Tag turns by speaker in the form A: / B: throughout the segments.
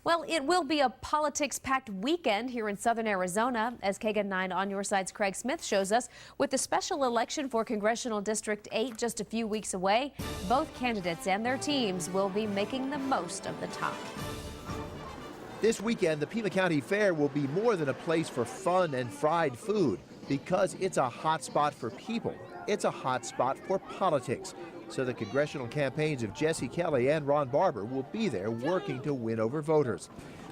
A: Well, it will be a politics-packed weekend here in southern Arizona, as KGUN-9 On Your Side's Craig Smith shows us. With the special election for Congressional District 8 just a few weeks away, both candidates and their teams will be making the most of the time.
B: This weekend, the Pima County Fair will be more than a place for fun and fried food, because it's a hot spot for people. It's a hot spot for politics. So the congressional campaigns of Jesse Kelly and Ron Barber will be there working to win over voters.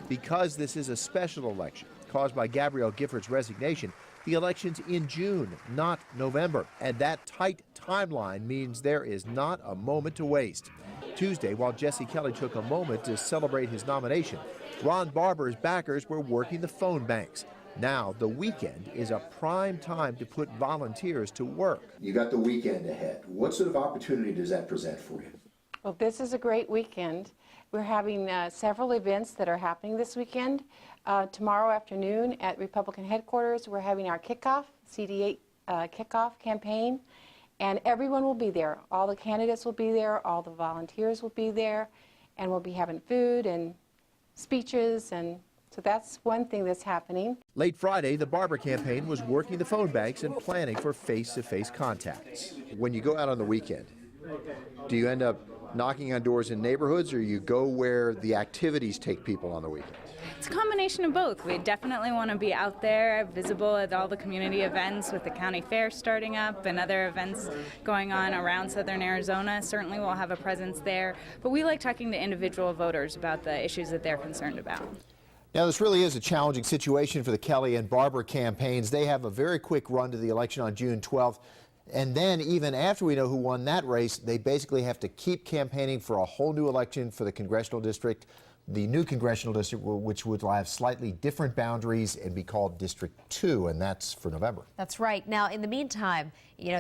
B: Because this is a special election caused by Gabrielle Giffords' resignation, the election's in June, not November. And that tight timeline means there is not a moment to waste. Tuesday, while Jesse Kelly took a moment to celebrate his nomination, Ron Barber's backers were working the phone banks. Now, the weekend is a prime time to put volunteers to work.
C: You got the weekend ahead. What sort of opportunity does that present for you?
D: Well, this is a great weekend. We're having several events that are happening this weekend. Tomorrow afternoon at Republican headquarters, we're having our kickoff, CD8 kickoff campaign, and everyone will be there. All the candidates will be there, all the volunteers will be there, and we'll be having food and speeches, and so that's one thing that's happening.
B: Late Friday, the Barber campaign was working the phone banks and planning for face-to-face contacts.
C: When you go out on the weekend, do you end up knocking on doors in neighborhoods, or you go where the activities take people on the weekend?
E: It's a combination of both. We definitely want to be out there, visible at all the community events with the county fair starting up and other events going on around southern Arizona. Certainly we'll have a presence there, but we like talking to individual voters about the issues that they're concerned about.
B: Now, this really is a challenging situation for the Kelly and Barber campaigns. They have a very quick run to the election on June 12th. And then even after we know who won that race, they basically have to keep campaigning for a whole new election for the congressional district, the new congressional district, which would have slightly different boundaries and be called District 2, and that's for November.
A: That's right. Now, in the meantime,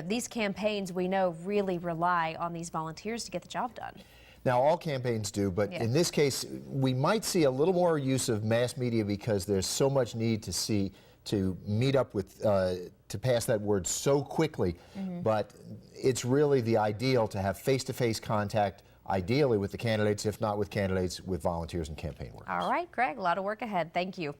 A: these campaigns, we know, really rely on these volunteers to get the job done.
B: Now, all campaigns do, but in this case, we might see a little more use of mass media because there's so much need to meet up with, to pass that word so quickly. But it's really the ideal to have face-to-face contact, ideally with the candidates, if not with candidates, with volunteers and campaign workers.
A: All right, Greg, a lot of work ahead. Thank you.